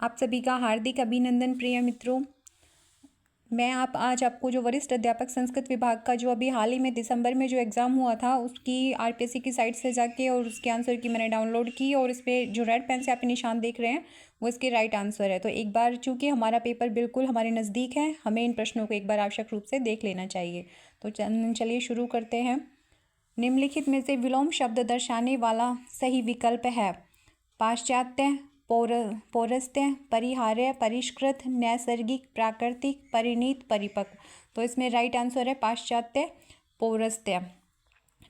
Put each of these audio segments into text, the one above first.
आप सभी का हार्दिक अभिनंदन प्रिय मित्रों। मैं आज आपको जो वरिष्ठ अध्यापक संस्कृत विभाग का जो अभी हाल ही में दिसंबर में जो एग्ज़ाम हुआ था उसकी आरपीएससी की साइट से जाके और उसके आंसर की मैंने डाउनलोड की और इस पर जो रेड पेन से आप निशान देख रहे हैं वो इसके राइट आंसर है। तो एक बार चूँकि हमारा पेपर बिल्कुल हमारे नज़दीक है, हमें इन प्रश्नों को एक बार आवश्यक रूप से देख लेना चाहिए। तो चलिए शुरू करते हैं। निम्नलिखित में से विलोम शब्द दर्शाने वाला सही विकल्प है। पाश्चात्य, पौरस्त्य, परिहार्य, परिष्कृत, नैसर्गिक, प्राकृतिक, परिणीत, परिपक्व। तो इसमें राइट आंसर है पाश्चात्य, पौरस्त्य।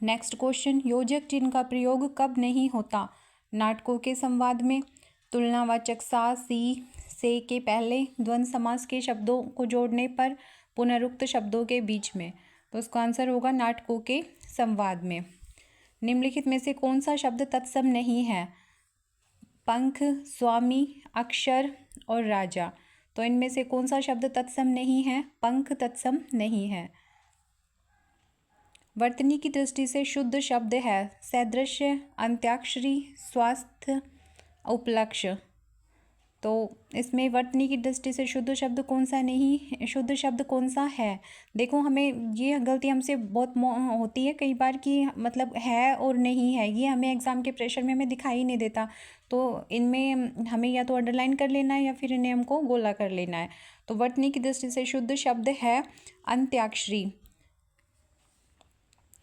नेक्स्ट क्वेश्चन, योजक चिन्ह का प्रयोग कब नहीं होता? नाटकों के संवाद में, तुलनावाचक सा, सी, से के पहले, द्वंद्व समास के शब्दों को जोड़ने पर, पुनरुक्त शब्दों के बीच में। तो इसका आंसर होगा नाटकों के संवाद में। निम्नलिखित में से कौन सा शब्द तत्सम नहीं है? पंख, स्वामी, अक्षर और राजा। तो इनमें से कौन सा शब्द तत्सम नहीं है? पंख तत्सम नहीं है। वर्तनी की दृष्टि से शुद्ध शब्द है सदृश्य, अंत्याक्षरी, स्वास्थ्य, उपलक्ष्य। तो इसमें वर्तनी की दृष्टि से शुद्ध शब्द कौन सा नहीं, शुद्ध शब्द कौन सा है? देखो, हमें ये गलती हमसे बहुत होती है कई बार कि मतलब है और नहीं है, ये हमें एग्ज़ाम के प्रेशर में हमें दिखाई नहीं देता। तो इनमें हमें या तो अंडरलाइन कर लेना है या फिर इन्हें हमको गोला कर लेना है। तो वर्तनी की दृष्टि से शुद्ध शब्द है अंत्याक्षरी।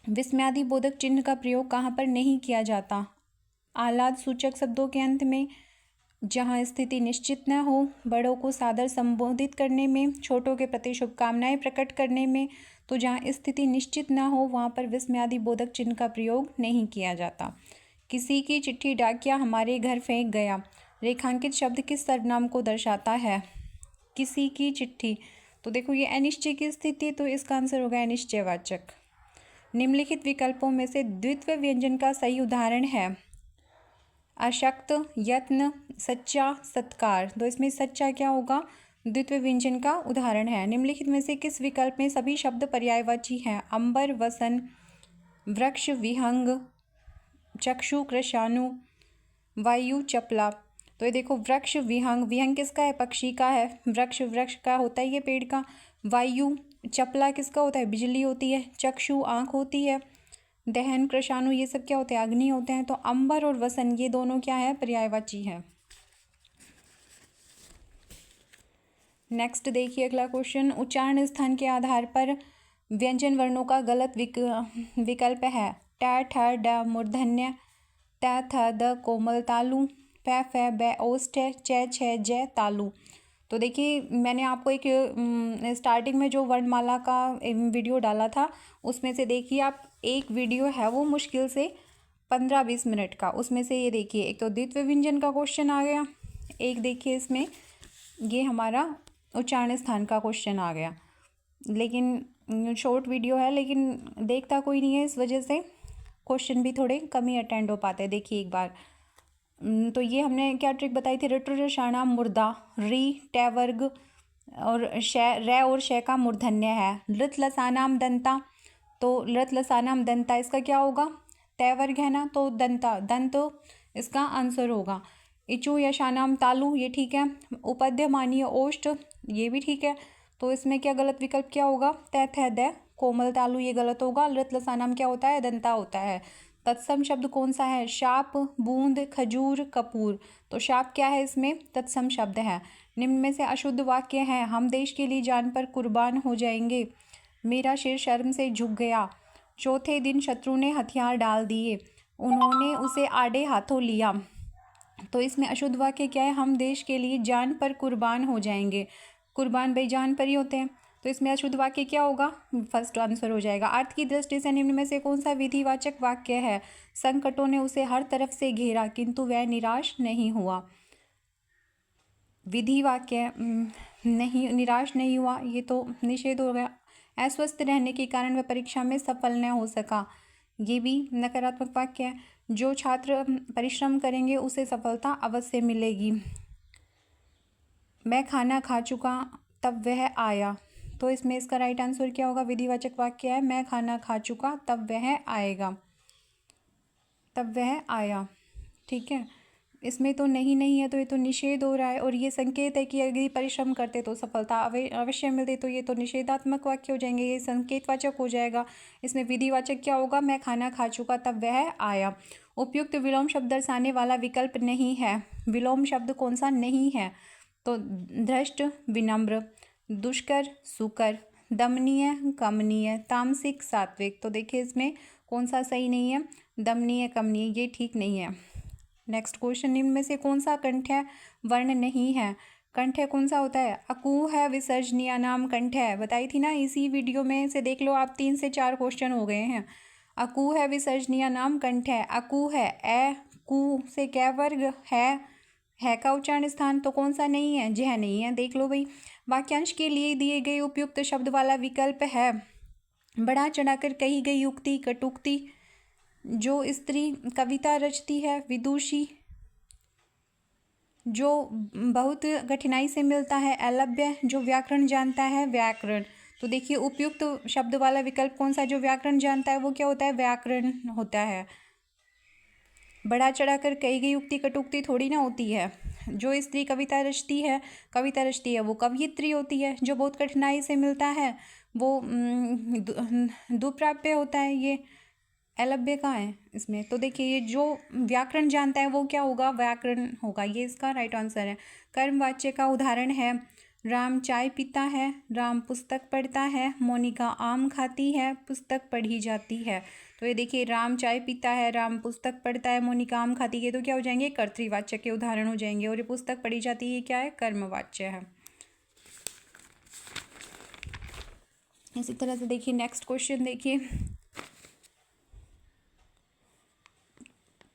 विस्मयादि बोधक चिन्ह का प्रयोग कहाँ पर नहीं किया जाता? आह्लाद सूचक शब्दों के अंत में, जहाँ स्थिति निश्चित न हो, बड़ों को सादर संबोधित करने में, छोटों के प्रति शुभकामनाएं प्रकट करने में। तो जहाँ स्थिति निश्चित न हो वहाँ पर विस्मयादि बोधक चिन्ह का प्रयोग नहीं किया जाता। किसी की चिट्ठी डाकिया हमारे घर फेंक गया, रेखांकित शब्द किस सर्वनाम को दर्शाता है? किसी की चिट्ठी। तो देखो, ये अनिश्चय की स्थिति, तो इसका आंसर होगा अनिश्चयवाचक। निम्नलिखित विकल्पों में से द्वित्व व्यंजन का सही उदाहरण है अशक्त, यत्न, सच्चा, सत्कार। तो इसमें सच्चा क्या होगा? द्वित्व व्यंजन का उदाहरण है। निम्नलिखित में से किस विकल्प में सभी शब्द पर्यायवाची हैं? अंबर, वसन, वृक्ष, विहंग, चक्षु, कृशाणु, वायु, चपला। तो ये देखो, वृक्ष, विहंग, विहंग किसका है? पक्षी का है। वृक्ष, वृक्ष का होता है ये पेड़ का। वायु, चपला किसका होता है? बिजली होती है। चक्षु, आँख होती है। दहन, कृशाणु, ये सब क्या होते हैं? अग्नि होते हैं। तो अंबर और वसन ये दोनों क्या है? पर्यायवाची है। नेक्स्ट देखिए अगला क्वेश्चन, उच्चारण स्थान के आधार पर व्यंजन वर्णों का गलत विकल्प है ट, ठ, ड मूर्धन्य, त, थ, द कोमल तालु, फ, ब ओष्ठ, च, छ, ज तालु। तो देखिए, मैंने आपको एक स्टार्टिंग में जो वर्णमाला का वीडियो डाला था उसमें से देखिए आप, एक वीडियो है वो मुश्किल से 15-20 मिनट का, उसमें से ये देखिए, एक तो द्वित्व व्यंजन का क्वेश्चन आ गया, एक देखिए इसमें ये हमारा उच्चारण स्थान का क्वेश्चन आ गया। लेकिन शॉर्ट वीडियो है, लेकिन देखता कोई नहीं है, इस वजह से क्वेश्चन भी थोड़े कम ही अटेंड हो पाते हैं। देखिए एक बार, तो ये हमने क्या ट्रिक बताई थी? ऋटुरषाणाम मुर्दा, री ट वर्ग और रे और शे का मूर्धन्य है। लृत लसानाम दंता, तो लृत लसानाम दंता इसका क्या होगा? तय वर्ग है ना, तो दंता, दंत इसका आंसर होगा। इचु यशानाम तालु, ये ठीक है। उपध्य मानीय ओष्ठ, ये भी ठीक है। तो इसमें क्या गलत विकल्प क्या होगा? तय थ द कोमल तालु, ये गलत होगा। लृत लसानाम क्या होता है? दंता होता है। तत्सम शब्द कौन सा है? शाप, बूंद, खजूर, कपूर। तो शाप क्या है? इसमें तत्सम शब्द है। निम्न में से अशुद्ध वाक्य है हम देश के लिए जान पर कुर्बान हो जाएंगे, मेरा सिर शर्म से झुक गया, चौथे दिन शत्रु ने हथियार डाल दिए, उन्होंने उसे आड़े हाथों लिया। तो इसमें अशुद्ध वाक्य क्या है? हम देश के लिए जान पर कुर्बान हो जाएंगे। कुर्बान भाई जान पर ही होते हैं। तो इसमें अशुद्ध वाक्य क्या होगा? फर्स्ट आंसर हो जाएगा। अर्थ की दृष्टि से निम्न में से कौन सा विधिवाचक वाक्य है? संकटों ने उसे हर तरफ से घेरा किंतु वह निराश नहीं हुआ। विधि वाक्य नहीं, निराश नहीं हुआ, ये तो निषेध हो गया। अस्वस्थ रहने के कारण वह परीक्षा में सफल न हो सका, ये भी नकारात्मक वाक्य है। जो छात्र परिश्रम करेंगे उसे सफलता अवश्य मिलेगी। मैं खाना खा चुका तब वह आया, तो इसमें इसका राइट आंसर क्या होगा? विधिवाचक वाक्य है मैं खाना खा चुका तब वह आएगा, तब वह आया। ठीक है। इसमें तो नहीं नहीं है, तो ये तो निषेध हो रहा है। और ये संकेत है कि यदि परिश्रम करते तो सफलता अवश्य मिलती, तो ये तो निषेधात्मक वाक्य हो जाएंगे, ये संकेतवाचक हो जाएगा। इसमें विधिवाचक क्या होगा, मैं खाना खा चुका तब वह आया। उपयुक्त विलोम शब्द दर्शाने वाला विकल्प नहीं है। विलोम शब्द कौन सा नहीं है, तो धृष्ट विनम्र, दुष्कर सुकर, दमनीय कमनीय, तामसिक सात्विक। तो देखिए इसमें कौन सा सही नहीं है, दमनीय कमनीय, ये ठीक नहीं है। नेक्स्ट क्वेश्चन, निम्न में से कौन सा कंठ्य वर्ण नहीं है। कंठ्य कौन सा होता है, अकू है विसर्जनीय नाम कंठ्य है, बताई थी ना इसी वीडियो में से, देख लो आप, 3 से 4 क्वेश्चन हो गए हैं। अकू है विसर्जनीय नाम कंठ्य है, अकू है, ए कू से क्या वर्ग है का उच्चारण स्थान, तो कौन सा नहीं है, जह नहीं है, देख लो भाई। वाक्यांश के लिए दिए गए उपयुक्त शब्द वाला विकल्प है बढ़ा चढ़ाकर कही गई युक्ति कटुक्ति, जो स्त्री कविता रचती है विदुषी, जो बहुत कठिनाई से मिलता है अलभ्य, जो व्याकरण जानता है व्याकरण। तो देखिए उपयुक्त शब्द वाला विकल्प कौन सा, जो व्याकरण जानता है वो क्या होता है, व्याकरण होता है। बढ़ा चढ़ाकर कही गई युक्ति कटुक्ति थोड़ी ना होती है। जो स्त्री कविता रचती है वो कवयित्री होती है। जो बहुत कठिनाई से मिलता है वो दुष्प्राप्य होता है, ये अलभ्य कहाँ है इसमें। तो देखिए ये जो व्याकरण जानता है वो क्या होगा, व्याकरण होगा, ये इसका राइट आंसर है। कर्मवाच्य का उदाहरण है, राम चाय पीता है, राम पुस्तक पढ़ता है, मोनिका आम खाती है, पुस्तक पढ़ी जाती है। तो ये देखिए राम चाय पीता है, राम पुस्तक पढ़ता है, मोनिका आम खाती है, तो क्या हो जाएंगे, कर्तृवाच्य के उदाहरण हो जाएंगे। और ये पुस्तक पढ़ी जाती है क्या है, कर्मवाच्य है। इसी तरह से देखिए नेक्स्ट क्वेश्चन देखिए,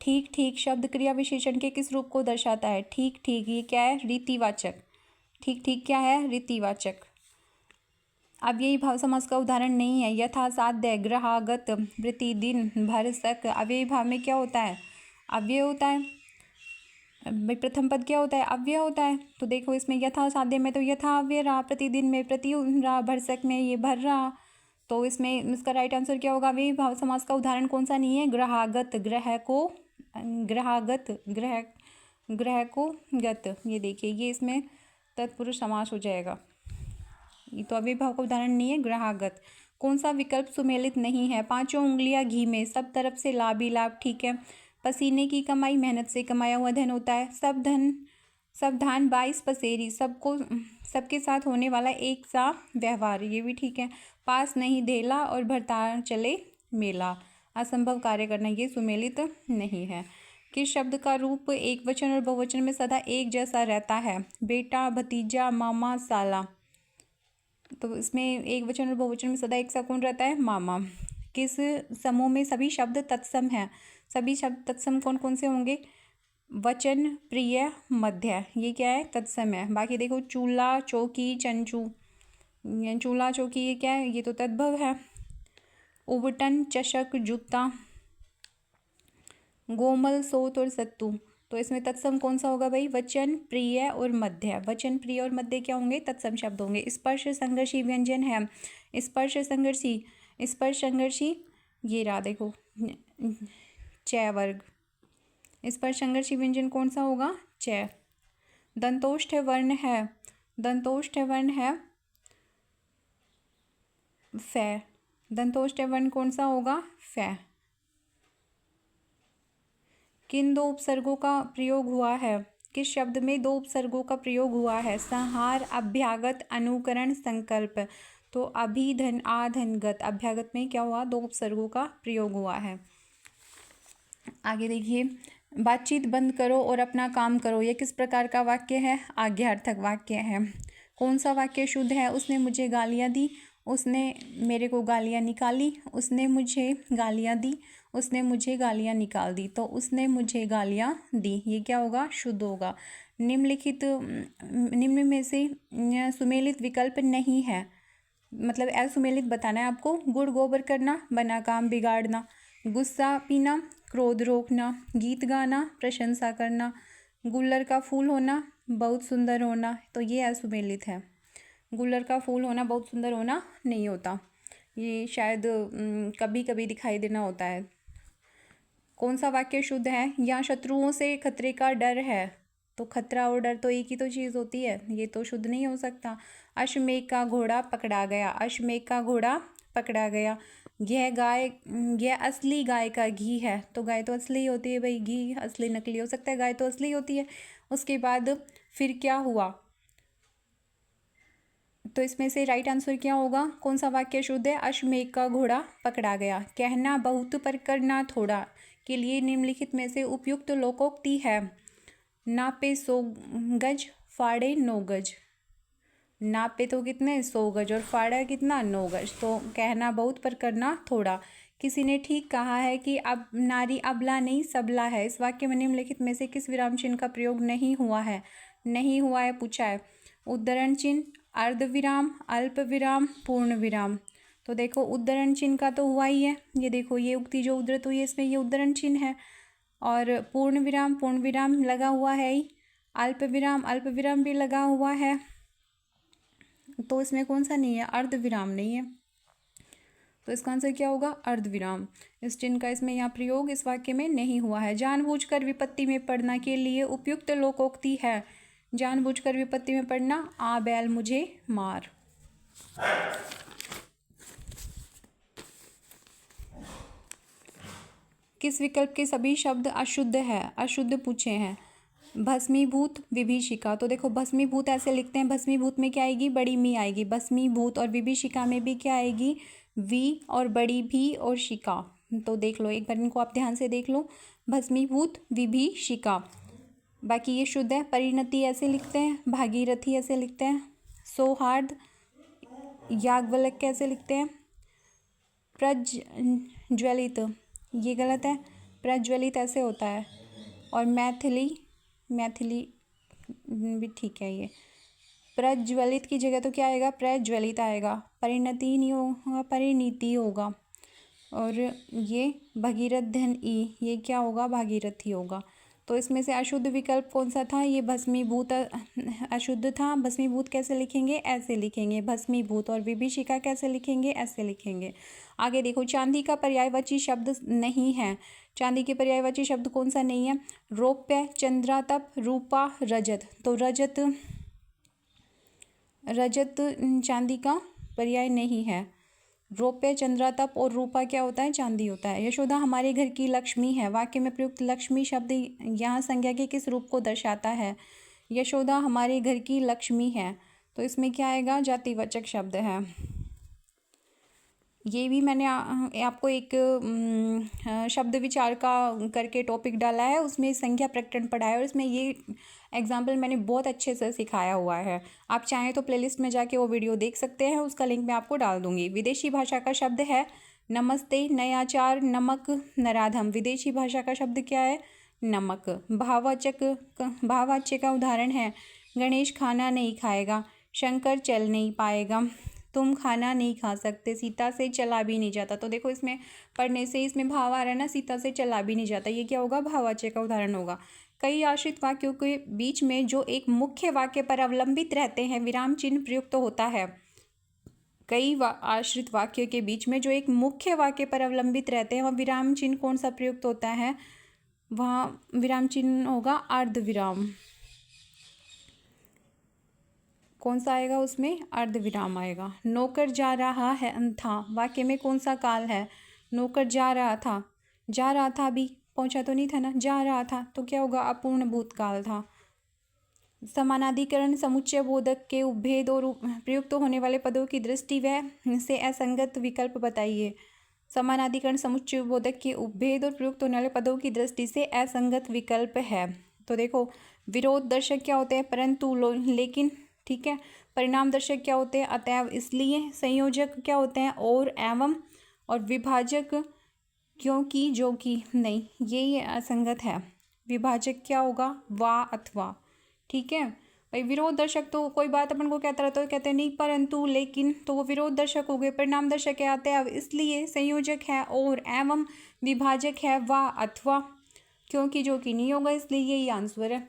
ठीक ठीक शब्द क्रिया विशेषण के किस रूप को दर्शाता है। ठीक ठीक ये क्या है, रीतिवाचक। ठीक ठीक क्या है, रीतिवाचक। अब यही भाव समास का उदाहरण नहीं है। यथा साध्य ग्रहागत प्रतिदिन भरसक, अव्ययी भाव में क्या होता है, अव्यय होता है। भाई प्रथम पद क्या होता है, अव्यय होता है। तो देखो इसमें यथा साध्य में तो यथा अव्यय रहा, प्रतिदिन में प्रति रहा, भरसक में ये भर रहा। तो इसमें इसका राइट आंसर क्या होगा, अव्ययी भाव समास का उदाहरण कौन सा नहीं है, ग्रहागत, ग्रह को गत। ये देखिए ये इसमें तत्पुरुष समास हो जाएगा, ये तो अव्ययी का उदाहरण नहीं है, ग्रहागत। कौन सा विकल्प सुमेलित नहीं है, पांचों उंगलियां घी में, सब तरफ से लाभ ही लाभ, ठीक है। पसीने की कमाई, मेहनत से कमाया हुआ धन होता है। सब धान 22 पसेरी, सबके साथ होने वाला एक सा व्यवहार, ये भी ठीक है। पास नहीं धेला और भरतार चले मेला, असंभव कार्य करना, ये सुमेलित नहीं है। किस शब्द का रूप एक वचन और बहुवचन में सदा एक जैसा रहता है, बेटा भतीजा मामा साला। तो इसमें एक वचन और बहुवचन में सदा एक सा कौन रहता है, मामा। किस समूह में सभी शब्द तत्सम हैं, सभी शब्द तत्सम कौन कौन से होंगे, वचन प्रिय मध्य, ये क्या है, तत्सम है। बाकी देखो चूल्हा चौकी चंचू, चूल्हा चौकी ये क्या है, ये तो तद्भव है। उबटन चषक जूता, गोमल सोत और सत्तू। तो इसमें तत्सम कौन सा होगा भाई, वचन प्रिय और मध्य। वचन प्रिय और मध्य क्या होंगे, तत्सम शब्द होंगे। स्पर्श संघर्षी व्यंजन है, स्पर्श संघर्षी ये रहा देखो च वर्ग। स्पर्श संघर्षी व्यंजन कौन सा होगा, च। दंतोष्ठ वर्ण है फै, दंतोष्ठ वर्ण कौन सा होगा, फै। किन दो उपसर्गों का प्रयोग हुआ है, किस शब्द में दो उपसर्गों का प्रयोग हुआ है, संहार अभ्यागत अनुकरण संकल्प। तो अभिधन आधनगत, अभ्यागत में क्या हुआ, दो उपसर्गों का प्रयोग हुआ है। आगे देखिए, बातचीत बंद करो और अपना काम करो, यह किस प्रकार का वाक्य है, आज्ञार्थक वाक्य है। कौन सा वाक्य शुद्ध है, उसने मुझे गालियाँ दी, उसने मेरे को गालियाँ निकाली, उसने मुझे गालियाँ दी, उसने मुझे गालियाँ निकाल दी। तो उसने मुझे गालियाँ दी, ये क्या होगा, शुद्ध होगा। निम्न में से सुमेलित विकल्प नहीं है, मतलब असुमेलित बताना है आपको। गुड़ गोबर करना, बना काम बिगाड़ना, गुस्सा पीना, क्रोध रोकना, गीत गाना, प्रशंसा करना, गुल्लर का फूल होना, बहुत सुंदर होना। तो ये असुमेलित है, गुल्लर का फूल होना बहुत सुंदर होना नहीं होता, ये शायद कभी कभी दिखाई देना होता है। कौन सा वाक्य शुद्ध है? या शत्रुओं से खतरे का डर है, तो खतरा और डर तो एक ही तो चीज़ होती है, ये तो शुद्ध नहीं हो सकता। अश्वमेघ का घोड़ा पकड़ा गया, अश्वमेघ का घोड़ा पकड़ा गया। यह असली गाय का घी है, तो गाय तो असली होती है भाई, घी असली नकली हो सकता है, गाय तो असली होती है। उसके बाद फिर क्या हुआ, तो इसमें से राइट आंसर क्या होगा? कौन सा वाक्य शुद्ध है? अश्वमेघ का घोड़ा पकड़ा गया। कहना बहुत पर करना थोड़ा के लिए निम्नलिखित में से उपयुक्त लोकोक्ति है। नापे 100 गज, फाड़े 9 गज। नापे तो कितने 100 गज और फाड़ा कितना 9 गज, तो कहना बहुत पर करना थोड़ा। किसी ने ठीक कहा है कि अब नारी अबला नहीं सबला है। इस वाक्य में निम्नलिखित में से किस विराम चिन्ह का प्रयोग नहीं हुआ है? नहीं हुआ है पूछा है। उद्धरण चिन्ह, अर्ध विराम, अल्प विराम, पूर्ण विराम। तो देखो उद्धरण चिन्ह का तो हुआ ही है, ये देखो ये उक्ति जो उद्धृत हुई है इसमें ये उद्धरण चिन्ह है। और पूर्ण विराम लगा हुआ है ही। अल्प विराम भी लगा हुआ है। तो इसमें कौन सा नहीं है? अर्ध विराम नहीं है। तो इसका आंसर क्या होगा? अर्ध विराम। इस चिन्ह का इसमें यहाँ प्रयोग इस वाक्य में नहीं हुआ है। जानबूझकर विपत्ति में पड़ना के लिए उपयुक्त लोकोक्ति है। जानबूझकर विपत्ति में पड़ना, आ बैल मुझे मार। किस विकल्प के सभी शब्द अशुद्ध है? अशुद्ध पूछे हैं। भस्मीभूत, विभीषिका। तो देखो भस्मीभूत ऐसे लिखते हैं, भस्मीभूत में क्या आएगी? बड़ी मी आएगी। भस्मीभूत और विभीषिका में भी क्या आएगी? वी और बड़ी भी और शिका। तो देख लो एक बार इनको आप ध्यान से देख लो, भस्मीभूत, विभीषिका। बाकी ये शुद्ध है। परिणति ऐसे लिखते हैं, भागीरथी ऐसे लिखते हैं। सौहार्द, याज्ञवल्क्य कैसे लिखते हैं? प्रज्वलित, ये गलत है, प्रज्वलित ऐसे होता है। और मैथिली भी ठीक है। ये प्रज्वलित की जगह तो क्या आएगा? प्रज्वलित आएगा। परिणति नहीं होगा, परिणीति होगा। और ये भगीरथ धन ई, ये क्या होगा? भागीरथी होगा। तो इसमें से अशुद्ध विकल्प कौन सा था? ये भस्मीभूत अशुद्ध था। भस्मीभूत कैसे लिखेंगे? ऐसे लिखेंगे। भस्मीभूत। और विभीषिका कैसे लिखेंगे? ऐसे लिखेंगे। आगे देखो, चांदी का पर्यायवाची शब्द नहीं है। चांदी के पर्यायवाची शब्द कौन सा नहीं है? रौप्य, चंद्रातप, रूपा, रजत। तो रजत चांदी का पर्याय नहीं है। रौप्य, चंद्रातप और रूपा क्या होता है? चांदी होता है। यशोदा हमारे घर की लक्ष्मी है। वाक्य में प्रयुक्त लक्ष्मी शब्द यहाँ संज्ञा के किस रूप को दर्शाता है? यशोदा हमारे घर की लक्ष्मी है, तो इसमें क्या आएगा? जातिवाचक शब्द है। ये भी मैंने आपको एक शब्द विचार का करके टॉपिक डाला है, उसमें संख्या प्रकटन पढ़ा है और इसमें ये एग्जाम्पल मैंने बहुत अच्छे से सिखाया हुआ है। आप चाहें तो प्लेलिस्ट में जाके वो वीडियो देख सकते हैं, उसका लिंक मैं आपको डाल दूंगी। विदेशी भाषा का शब्द है नमस्ते, नयाचार, नमक, नराधम। विदेशी भाषा का शब्द क्या है? नमक। भाववाच्य का उदाहरण है गणेश खाना नहीं खाएगा, शंकर चल नहीं पाएगा, तुम खाना नहीं खा सकते, सीता से चला भी नहीं जाता। तो देखो इसमें पढ़ने से इसमें भाव आ रहा है ना, सीता से चला भी नहीं जाता, ये क्या होगा? भाववाच्य का उदाहरण होगा। कई आश्रित वाक्यों के बीच में जो एक मुख्य वाक्य पर अवलंबित रहते हैं विराम चिन्ह प्रयुक्त होता है। कई आश्रित वाक्य के बीच में जो एक मुख्य वाक्य पर अवलंबित रहते हैं वह विराम चिन्ह कौन सा प्रयुक्त होता है? वहाँ विराम चिन्ह होगा अर्ध विराम। कौन सा आएगा उसमें? अर्ध विराम आएगा। नौकर जा रहा है था, वाक्य में कौन सा काल है? नौकर जा रहा था, अभी पहुंचा तो नहीं था ना, जा रहा था, तो क्या होगा? अपूर्ण भूतकाल था। समानाधिकरण समुच्चय बोधक के उपभेद और प्रयुक्त होने वाले पदों की दृष्टि व से असंगत विकल्प बताइए। समानाधिकरण समुच्चय बोधक के उपभेद और प्रयुक्त होने वाले पदों की दृष्टि से असंगत विकल्प है। तो देखो विरोध दर्शक क्या होते हैं? परंतु, लेकिन, ठीक है। परिणाम दर्शक क्या होते हैं? अतएव, इसलिए। संयोजक क्या होते हैं? और, एवं। और विभाजक क्योंकि, जो कि, नहीं, ये असंगत है। विभाजक क्या होगा? वा, अथवा। ठीक है भाई। विरोध दर्शक तो कोई बात अपन को कहता रहता है, कहते हैं नहीं, परंतु, लेकिन, तो वो विरोध दर्शक हो गए। परिणाम दर्शक है अतएव, इसलिए। संयोजक है और, एवं। विभाजक है वा, अथवा। क्योंकि, जो कि, नहीं होगा, इसलिए यही आंसर है।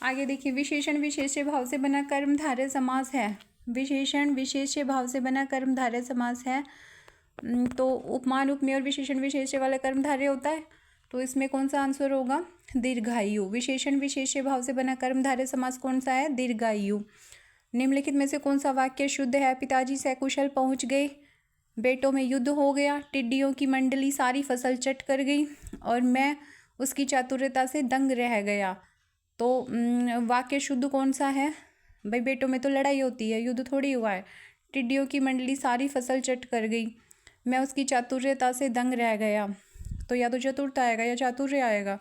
आगे देखिए, विशेषण विशेष्य भाव से बना कर्मधारय समास है। विशेषण विशेष्य भाव से बना कर्मधारय समास है। तो उपमान उपमेय और विशेषण विशेष्य वाला कर्मधारय होता है, तो इसमें कौन सा आंसर होगा? दीर्घायु। विशेषण विशेष्य भाव से बना कर्मधारय समास कौन सा है? दीर्घायु। निम्नलिखित में से कौन सा वाक्य शुद्ध है? पिताजी सकुशल पहुंच गए, बेटों में युद्ध हो गया, टिड्डियों की मंडली सारी फसल चट कर गई और मैं उसकी चातुर्यता से दंग रह गया। तो वाक्य शुद्ध कौन सा है भाई? बेटों में तो लड़ाई होती है, युद्ध थोड़ी हुआ है। टिड्डियों की मंडली सारी फसल चट कर गई, मैं उसकी चातुर्यता से दंग रह गया। तो या तो चतुरता आएगा या चातुर्य आएगा।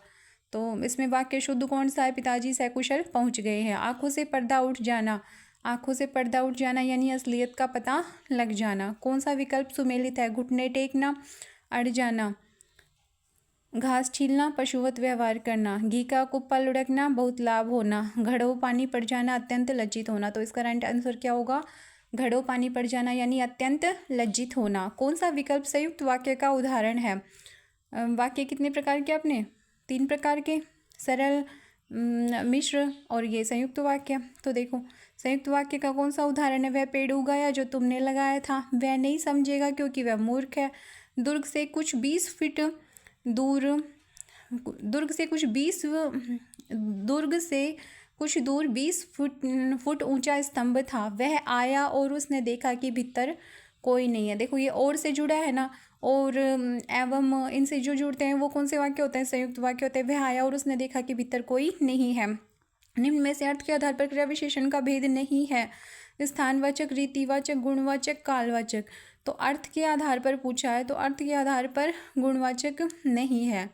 तो इसमें वाक्य शुद्ध कौन सा है? पिताजी सकुशल पहुंच गए हैं। आंखों से पर्दा उठ जाना, आंखों से पर्दा उठ जाना यानी असलियत का पता लग जाना। कौन सा विकल्प सुमेलित है? घुटने टेकना, अड़ जाना, घास छीलना, पशुवत व्यवहार करना, घी का कुप्पा लुढ़कना, बहुत लाभ होना, घड़ों पानी पड़ जाना, अत्यंत लज्जित होना। तो इसका राइट आंसर क्या होगा? घड़ों पानी पड़ जाना यानी अत्यंत लज्जित होना। कौन सा विकल्प संयुक्त वाक्य का उदाहरण है? वाक्य कितने प्रकार के आपने? 3 प्रकार के, सरल, मिश्र और ये संयुक्त वाक्य। तो देखो संयुक्त वाक्य का कौन सा उदाहरण है? वह पेड़ उगाया जो तुमने लगाया था, वह नहीं समझेगा क्योंकि वह मूर्ख है। दुर्ग से कुछ 20 फीट दूर, दुर्ग से कुछ 20 फुट ऊंचा स्तंभ था, वह आया और उसने देखा कि भीतर कोई नहीं है। देखो ये और से जुड़ा है ना, और एवं इनसे जो जुड़ते हैं वो कौन से वाक्य होते हैं? संयुक्त वाक्य होते हैं। वह आया और उसने देखा कि भीतर कोई नहीं है। निम्न में से अर्थ के आधार पर क्रिया विशेषण का भेद नहीं है। स्थानवाचक, रीतिवाचक, गुणवाचक, कालवाचक। तो अर्थ के आधार पर पूछा है, तो अर्थ के आधार पर गुणवाचक नहीं है।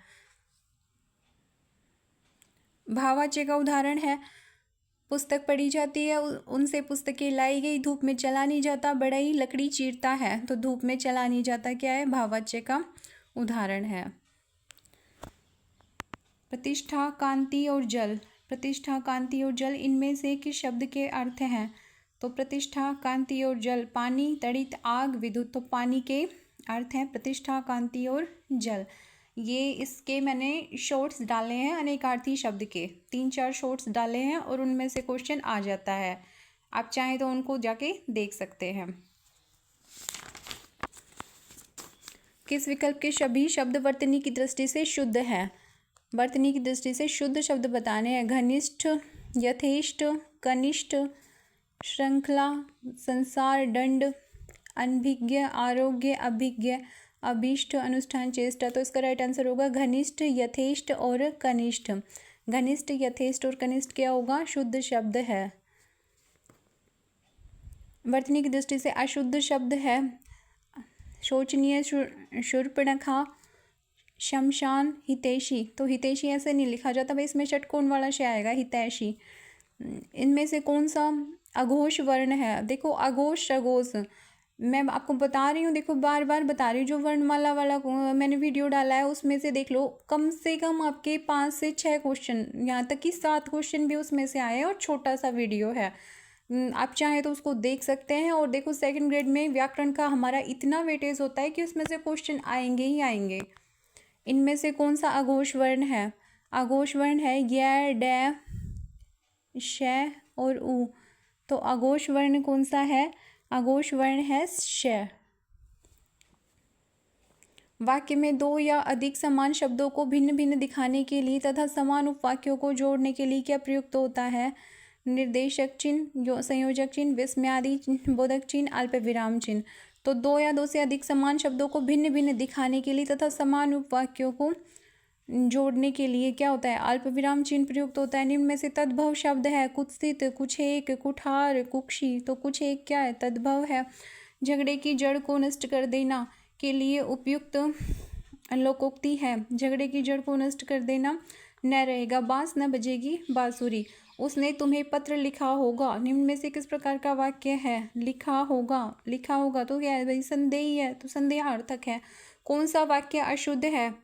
भाववाचक का उदाहरण है, पुस्तक पढ़ी जाती है, उनसे पुस्तकें लाई गई, धूप में चला नहीं जाता, बढ़ई लकड़ी चीरता है। तो धूप में चला नहीं जाता क्या है? भाववाचक का उदाहरण है। प्रतिष्ठा, कांति और जल। प्रतिष्ठा, कांति और जल, इनमें से किस शब्द के अर्थ हैं? तो प्रतिष्ठा, कांति और जल, पानी, तड़ित, आग, विद्युत। तो पानी के अर्थ हैं प्रतिष्ठा, कांति और जल। ये इसके मैंने शॉर्ट्स डाले हैं अनेकार्थी शब्द के, 3-4 शॉर्ट्स डाले हैं और उनमें से क्वेश्चन आ जाता है। आप चाहें तो उनको जाके देख सकते हैं। किस विकल्प के सभी शब्द वर्तनी की दृष्टि से शुद्ध है? वर्तनी की दृष्टि से शुद्ध शब्द बताने हैं। घनिष्ठ, यथेष्ट, कनिष्ठ, श्रृंखला, संसार, दंड, अनभिज्ञ, आरोग्य, अभिज्ञ, अभीष्ट, अनुष्ठान, चेष्टा। तो इसका राइट आंसर होगा घनिष्ठ, यथेष्ट और कनिष्ठ। घनिष्ठ, यथेष्ट और कनिष्ठ क्या होगा? शुद्ध शब्द है। वर्तनी की दृष्टि से अशुद्ध शब्द है शोचनीय, शूर्पणखा, शमशान, हितैषी। तो हितैषी ऐसे नहीं लिखा जाता भाई, इसमें षटकोण वाला शय आएगा, हितैषी। इनमें से कौन सा अघोष वर्ण है? देखो अघोष, सघोष, मैं आपको बता रही हूँ, देखो बार बार बता रही हूँ। जो वर्णमाला वाला मैंने वीडियो डाला है उसमें से देख लो, कम से कम आपके 5 से 6 क्वेश्चन, यहाँ तक कि 7 क्वेश्चन भी उसमें से आए हैं और छोटा सा वीडियो है। आप चाहें तो उसको देख सकते हैं। और देखो 2nd ग्रेड में व्याकरण का हमारा इतना वेटेज होता है कि उसमें से क्वेश्चन आएंगे ही आएंगे। इनमें से कौन सा अघोष वर्ण है? अघोष वर्ण है य, ड, श और उ। तो अघोष वर्ण कौन सा है? अघोष वर्ण है श। वाक्य में 2 या अधिक समान शब्दों को भिन्न भिन्न दिखाने के लिए तथा समान उपवाक्यों को जोड़ने के लिए क्या प्रयुक्त होता है? निर्देशक चिन्ह, संयोजक चिन्ह, विस्मयादि चिन्ह, बोधक चिन्ह, अल्प विराम चिन्ह। तो 2 या 2 से अधिक समान शब्दों को भिन्न भिन्न दिखाने के लिए तथा समान उपवाक्यों को जोड़ने के लिए क्या होता है? अल्प विराम चिन्ह प्रयुक्त होता है। निम्न में से तद्भव शब्द है कुत्सित, कुछेक, कुठार, कुक्षी। तो कुछेक क्या है? तद्भव है। झगड़े की जड़ को नष्ट कर देना के लिए उपयुक्त लोकोक्ति है। झगड़े की जड़ को नष्ट कर देना न रहेगा, बांस न बजेगी बांसुरी। उसने तुम्हें पत्र लिखा होगा। निम्न में से किस प्रकार का वाक्य है? लिखा होगा, लिखा होगा तो क्या है भाई? संदेही है, तो संदेहार्थक है। कौन सा वाक्य अशुद्ध है?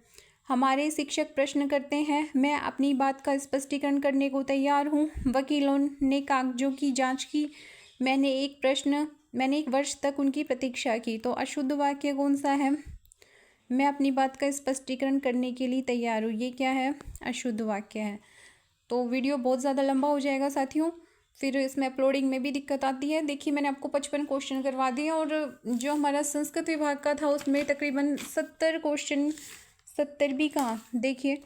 हमारे शिक्षक प्रश्न करते हैं, मैं अपनी बात का स्पष्टीकरण करने को तैयार हूँ। वकीलों ने कागजों की जांच की, मैंने एक वर्ष तक उनकी प्रतीक्षा की। तो अशुद्ध वाक्य कौन सा है? मैं अपनी बात का स्पष्टीकरण करने के लिए तैयार हूँ, ये क्या है? अशुद्ध वाक्य है। तो वीडियो बहुत ज़्यादा लंबा हो जाएगा साथियों, फिर इसमें अपलोडिंग में भी दिक्कत आती है। देखिए मैंने आपको 55 क्वेश्चन करवा दिए और जो हमारा संस्कृत विभाग का था उसमें तकरीबन 70 क्वेश्चन, 70 भी कहाँ, देखिए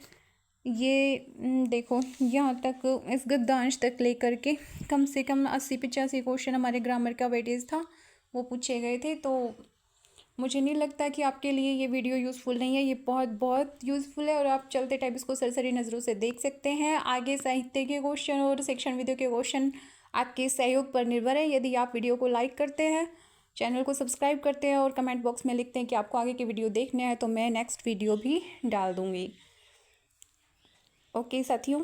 ये देखो यहाँ तक, इस गद्यांश तक लेकर के कम से कम 80-85 क्वेश्चन हमारे ग्रामर का वेटेज था वो पूछे गए थे। तो मुझे नहीं लगता कि आपके लिए ये वीडियो यूज़फुल नहीं है, ये बहुत बहुत यूज़फुल है और आप चलते टाइप इसको सरसरी नज़रों से देख सकते हैं। आगे साहित्य के क्वेश्चन और सेक्शन विधियों के क्वेश्चन आपके सहयोग पर निर्भर है। यदि आप वीडियो को लाइक करते हैं, चैनल को सब्सक्राइब करते हैं और कमेंट बॉक्स में लिखते हैं कि आपको आगे के वीडियो देखने हैं, तो मैं नेक्स्ट वीडियो भी डाल दूँगी। ओके साथियों।